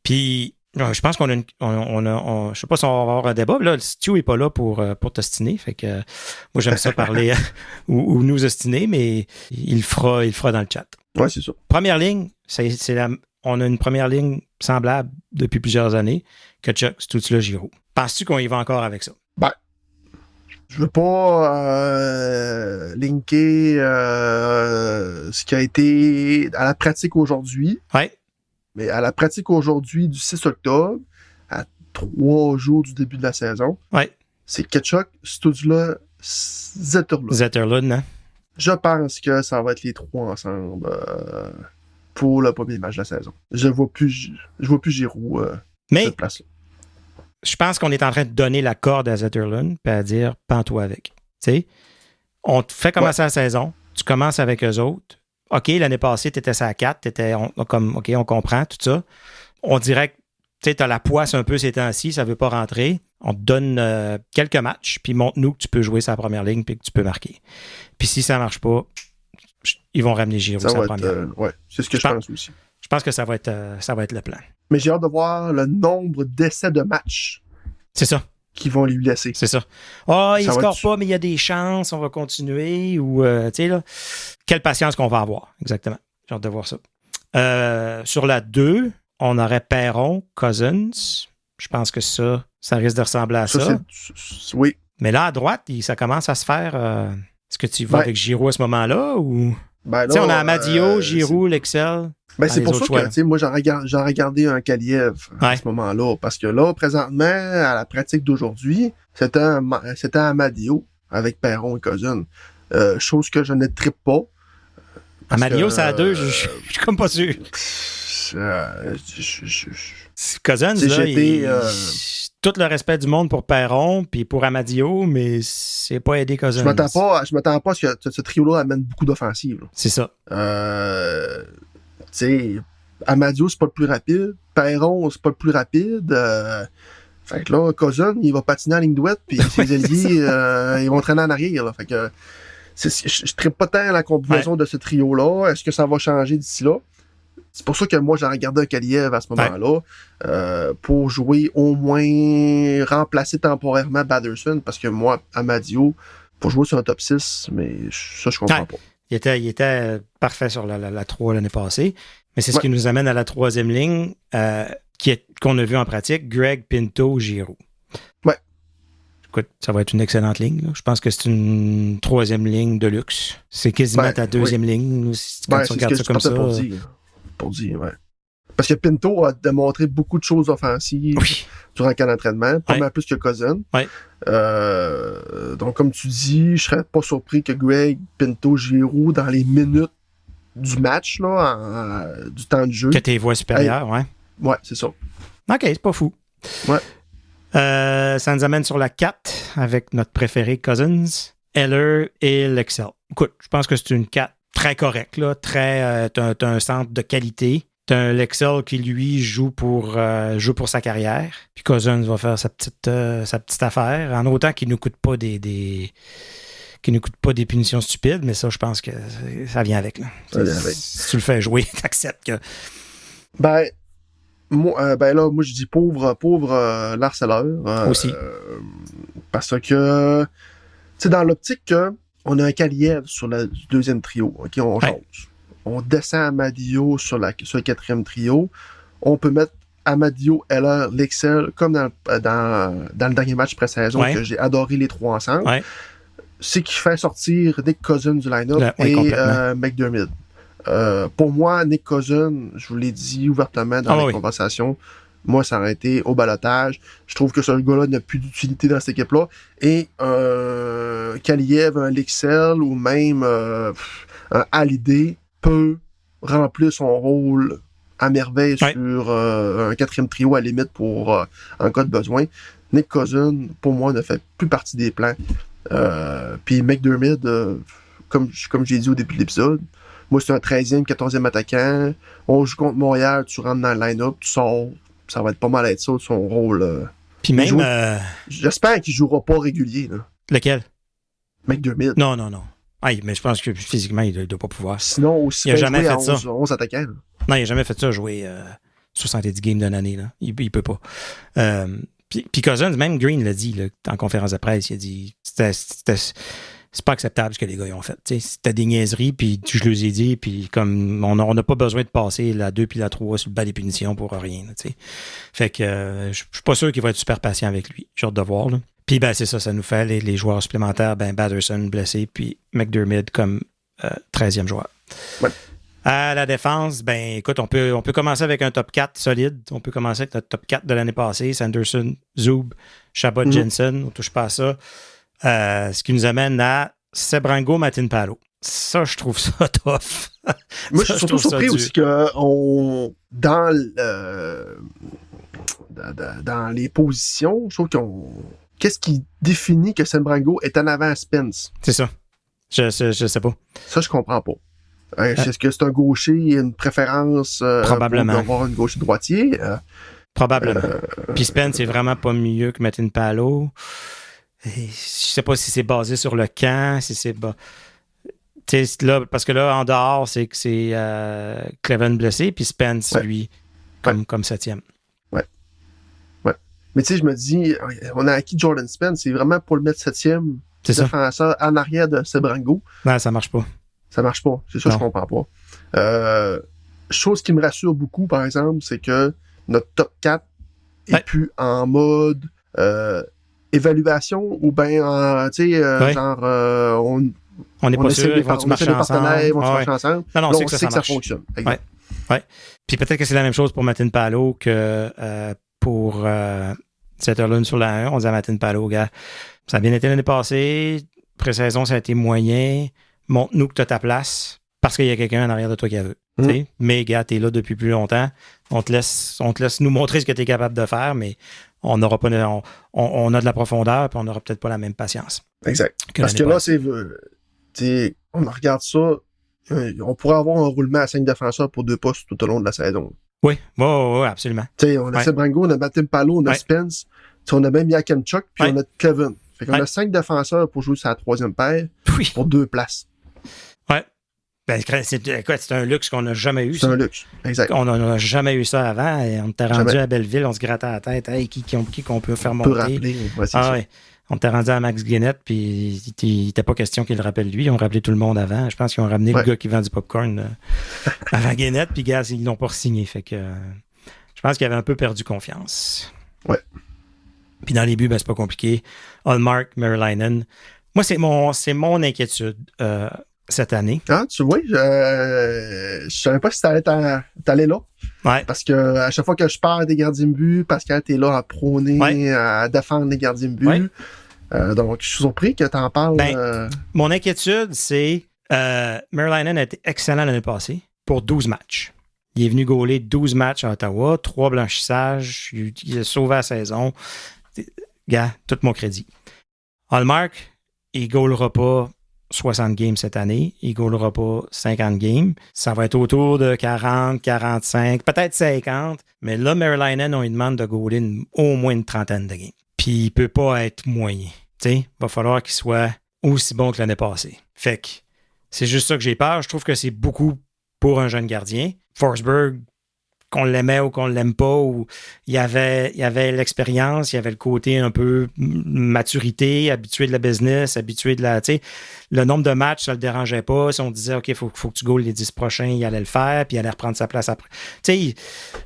Puis, je pense qu'on a je sais pas si on va avoir un débat. Là, Stu n'est pas là pour t'ostiner. Fait que moi, j'aime ça parler ou nous ostiner, mais il le fera dans le chat. Ouais, c'est ça. Première ligne, on a une première ligne semblable depuis plusieurs années. Tkachuk, Stützle, Giroux. Penses-tu qu'on y va encore avec ça? Ben, je veux pas linker ce qui a été à la pratique aujourd'hui. Ouais. Mais à la pratique aujourd'hui du 6 octobre, à 3 jours du début de la saison, ouais. C'est Tkachuk, Stützle, Zetterlund. Zetterlund, hein? Je pense que ça va être les trois ensemble pour le premier match de la saison. Je vois plus Giroux cette place-là. Je pense qu'on est en train de donner la corde à Zetterlund et à dire « pends-toi avec ». Tu sais, on te fait commencer la saison, tu commences avec eux autres. OK, l'année passée, tu étais à 4, OK, on comprend tout ça. On dirait que tu as la poisse un peu ces temps-ci, ça ne veut pas rentrer. On te donne quelques matchs, puis montre-nous que tu peux jouer sa première ligne puis que tu peux marquer. Puis si ça ne marche pas, ils vont ramener Giroux sa première ligne. Ouais, c'est ce que je pense aussi. Je pense que ça va être le plan. Mais j'ai hâte de voir le nombre d'essais de matchs. C'est ça. Qui vont lui laisser. C'est ça. Oh, il ne score pas, mais il y a des chances, on va continuer. Ou, tu sais, là, quelle patience qu'on va avoir, exactement. J'ai hâte de voir ça. Sur la 2, on aurait Perron, Cousins. Je pense que ça risque de ressembler à ça. Oui. Mais là, à droite, ça commence à se faire. Est-ce que tu vas avec Giroux à ce moment-là? Ou... Ben là, on a Amadio, Giroux, l'Excel. Ben, dans c'est les pour autres ça choix, que, tu sais, moi, j'en regardé un Kaliev à ce moment-là. Parce que là, présentement, à la pratique d'aujourd'hui, c'était Amadio avec Perron et Cousin. Chose que je ne trippe pas. Amadio, c'est à 2, je suis comme pas sûr. Cousins, là, tout le respect du monde pour Perron puis pour Amadio, mais c'est pas aider Cousins. Je m'attends pas à ce que ce trio-là amène beaucoup d'offensives. C'est ça. Tu sais, Amadio, c'est pas le plus rapide. Perron, c'est pas le plus rapide. Fait que là, Cousin, il va patiner à la ligne droite, puis ses alliés, ils vont traîner en arrière. Là. Fait que je trippe pas tant la combinaison de ce trio-là. Est-ce que ça va changer d'ici là? C'est pour ça que moi, j'ai regardé un Kaliev à ce moment-là pour jouer au moins remplacer temporairement Batherson, parce que moi, Amadio, pour jouer sur un top 6, mais ça, je comprends pas. Il était parfait sur la 3 l'année passée, mais c'est ce qui nous amène à la troisième ligne qu'on a vu en pratique, Greg, Pinto, Giroux. Ouais. Écoute, ça va être une excellente ligne. Là. Je pense que c'est une troisième ligne de luxe. C'est quasiment ta deuxième ligne. Quand tu regardes ça comme ça. Pour dire, ouais. Parce que Pinto a démontré beaucoup de choses offensives durant le camp d'entraînement, pas mal plus que Cousin. Ouais. Donc, comme tu dis, je serais pas surpris que Greg, Pinto, Giroux, dans les minutes du match, là, du temps de jeu. Que tes voix supérieures, ouais. Ouais, c'est ça. OK, c'est pas fou. Ouais. Ça nous amène sur la 4 avec notre préféré Cousins, Eller et Lexel. Écoute, je pense que c'est une 4 très correcte, là. T'as un centre de qualité. T'as un Lexel qui, lui, joue pour sa carrière. Puis Cousins va faire sa petite affaire. En autant qu'il ne nous coûte pas des punitions stupides, mais ça, je pense que ça vient avec. Là. Si tu le fais jouer, t'acceptes que... Moi, je dis pauvre l'harceleur. Aussi. Parce que, tu sais, dans l'optique que on a un Kaliev sur le deuxième trio, OK, on change. On descend Amadio sur le quatrième trio. On peut mettre Amadio, Eller, Lexel, comme dans le dernier match pré-saison, que j'ai adoré les trois ensemble. Ouais. C'est qui fait sortir Nick Cousin du line-up et McDermott. Pour moi, Nick Cousin, je vous l'ai dit ouvertement dans la conversation, moi, ça aurait été au balotage. Je trouve que ce gars-là n'a plus d'utilité dans cette équipe-là. Et un Kaliev, un Lexel ou même un Hallyday peut remplir son rôle à merveille sur un quatrième trio à la limite pour en cas de besoin. Nick Cousin, pour moi, ne fait plus partie des plans. Puis McDermott, comme j'ai dit au début de l'épisode, moi, c'est un 13e, 14e attaquant. On joue contre Montréal, tu rentres dans le line-up, tu sors. Ça va être pas mal être ça de son rôle. Puis même... J'espère qu'il jouera pas régulier. Là. Lequel? McDermott. Non. Ah, mais je pense que physiquement, il ne doit pas pouvoir. Sinon, aussi, il n'a jamais fait ça. 11 attaquants. Là. Non, il n'a jamais fait ça, jouer 70 games d'une année. Là. Il peut pas. Puis Cousins, même Green l'a dit là, en conférence de presse, il a dit c'est pas acceptable ce que les gars ont fait. C'était des niaiseries, puis je leur ai dit, puis comme on n'a pas besoin de passer la 2 puis la 3 sur le bas des punitions pour rien. T'sais. Fait que je suis pas sûr qu'il va être super patient avec lui. J'ai hâte de voir. Là. Puis c'est ça nous fait les joueurs supplémentaires, Batherson blessé, puis McDermott comme 13e joueur. Ouais. À la défense, écoute, on peut commencer avec un top 4 solide. On peut commencer avec notre top 4 de l'année passée. Sanderson, Zub, Chabot, Jensen. On touche pas à ça. Ce qui nous amène à Sebrango, Martin Palo. Ça, je trouve ça tough. Moi, je suis surtout surpris aussi que dans les positions, je trouve qu'est-ce qui définit que Sebrango est en avant à Spence? C'est ça. Je sais pas. Ça, je comprends pas. Est-ce que c'est un gaucher, une préférence probablement pour avoir une gaucher droitier? Probablement. Puis Spence est vraiment pas mieux que Martin Palo. Je sais pas si c'est basé sur le camp, si c'est là, parce que là, en dehors, c'est que c'est Cleven blessé, puis Spence, lui, comme 7e. Ouais. Mais tu sais, je me dis, on a acquis Jordan Spence, c'est vraiment pour le mettre 7e défenseur en arrière de Sebrango. Non, ça marche pas. Ça marche pas. C'est ça que je comprends pas. Chose qui me rassure beaucoup, par exemple, c'est que notre top 4 est plus en mode évaluation ou bien, genre, on n'est pas sûr, ils vont-tu marcher ensemble? Ils vont marcher ensemble. Non, on sait que ça fonctionne. Ouais. Puis peut-être que c'est la même chose pour Martin Palo que pour Zetterlund sur la 1. On dit à Martin Palo, gars, ça a bien été l'année passée. Pré-saison, ça a été moyen. Montre-nous que tu as ta place parce qu'il y a quelqu'un en arrière de toi qui a vu. Mais, gars, tu es là depuis plus longtemps. On te laisse nous montrer ce que tu es capable de faire, mais on n'aura pas, on a de la profondeur puis on n'aura peut-être pas la même patience. Exact. Parce que là, on regarde ça. On pourrait avoir un roulement à 5 défenseurs pour 2 postes tout au long de la saison. Oui, absolument. On a Sebrango, on a Martin Palo, on a Spence, on a même Yakemchuk, puis on a Kevin. Fait qu'on a 5 défenseurs pour jouer sur la 3e paire pour 2 places. Ouais. Ben, c'est un luxe qu'on n'a jamais eu. C'est un luxe, exact. On n'a jamais eu ça avant. Et on était rendu à Belleville, on se grattait la tête. Hey, qui qu'on peut faire monter? On peut rappeler, c'est ça. Ouais. On était rendu à Max Guénette, puis il n'était pas question qu'il le rappelle lui. Ils ont rappelé tout le monde avant. Je pense qu'ils ont ramené le gars qui vend du popcorn avant Guénette, puis gars, ils l'ont pas signé. Fait que je pense qu'il avait un peu perdu confiance. Ouais. Puis dans les buts, c'est pas compliqué. Ullmark, Merlainen. Moi, c'est mon inquiétude cette année. Ah, tu vois, je savais pas si t'allais là. Ouais. Parce que à chaque fois que je parle des gardiens de but, Pascal, t'es là à prôner, à défendre les gardiens de but. Ouais. Donc, je suis surpris que t'en parles. Mon inquiétude, c'est Merlainen a été excellent l'année passée pour 12 matchs. Il est venu gauler 12 matchs à Ottawa, 3 blanchissages, il a sauvé la saison. Gars, tout mon crédit. Ullmark, il ne gaulera pas 60 games cette année. Il ne gaulera pas 50 games. Ça va être autour de 40, 45, peut-être 50. Mais là, Merlainen, on lui demande de gauler au moins une trentaine de games. Puis il ne peut pas être moyen. Il va falloir qu'il soit aussi bon que l'année passée. Fait que c'est juste ça que j'ai peur. Je trouve que c'est beaucoup pour un jeune gardien. Forsberg, qu'on l'aimait ou qu'on l'aime pas, ou il y avait l'expérience, il y avait le côté un peu maturité, habitué de la business, habitué de la, tu sais, le nombre de matchs, ça le dérangeait pas. Si on disait, OK, faut que tu goals les 10 prochains, il allait le faire, puis il allait reprendre sa place après. Tu sais,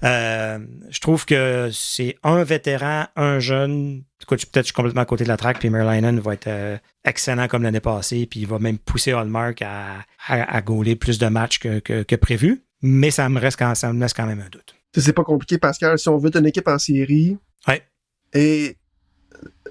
je trouve que c'est un vétéran, un jeune. Écoute, peut-être que je suis complètement à côté de la track, puis Merlainen va être excellent comme l'année passée, puis il va même pousser Ullmark à goaler plus de matchs que prévu. Mais ça me laisse quand même un doute. C'est pas compliqué, Pascal. Si on veut une équipe en série, et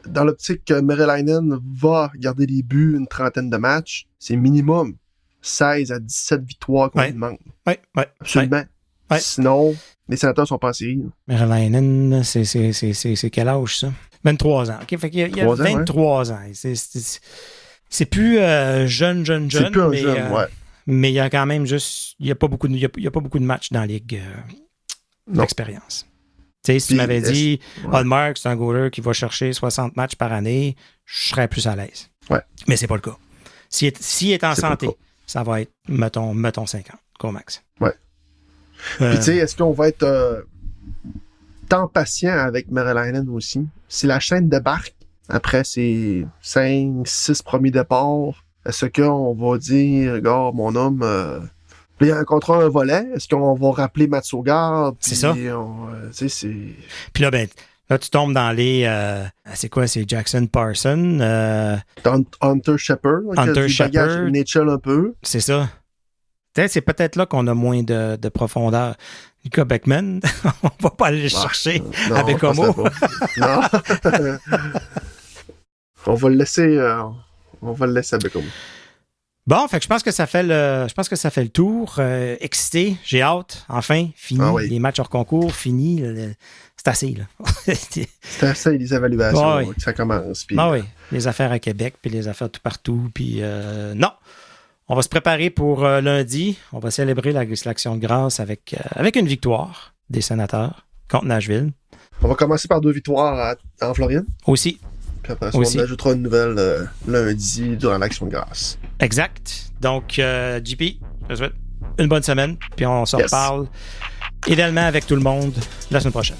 dans l'optique que Merlainen va garder des buts une trentaine de matchs, c'est minimum 16 à 17 victoires qu'on lui demande. Oui. Absolument. Ouais. Sinon, les sénateurs sont pas en série. Merlainen, c'est quel âge, ça? 23 ans. OK, fait qu'il y a 23 ans. C'est plus jeune. C'est plus un jeune, mais il y a quand même juste... Il n'y a pas beaucoup de matchs dans la ligue d'expérience. Tu sais, si tu m'avais dit Ullmark, c'est un goaler qui va chercher 60 matchs par année, je serais plus à l'aise. Ouais. Mais c'est pas le cas. S'il est en santé, ça va être, mettons 50, au max. Ouais. Puis tu sais, est-ce qu'on va être tant patient avec Merlainen aussi? Si la chaîne débarque après ses 5-6 premiers départs, est-ce qu'on va dire, regarde, mon homme, il y a un contrat, un volet, est-ce qu'on va rappeler Matsugard? C'est ça. Puis là, là, tu tombes dans les... c'est quoi? C'est Jackson Parson. Hunter Shepard. Hunter Shepard. Nature un peu. C'est ça. C'est peut-être là qu'on a moins de profondeur. Lucas Beckman, on va pas aller le chercher non, avec Homo. Non. On va le laisser à Beckman. Bon, fait que je pense que ça fait le tour. Excité, j'ai hâte. Enfin, fini. Les matchs hors concours, fini. C'est assez, là. C'est assez, les évaluations, que ça commence. Puis, les affaires à Québec, puis les affaires tout partout. Puis non, on va se préparer pour lundi. On va célébrer l'Action de grâce avec une victoire des Sénateurs contre Nashville. On va commencer par 2 victoires en Floride. Aussi. Puis après ça, on ajoutera une nouvelle lundi durant l'Action de grâce. Exact. Donc, JP, je te souhaite une bonne semaine. Puis on se reparle idéalement avec tout le monde la semaine prochaine.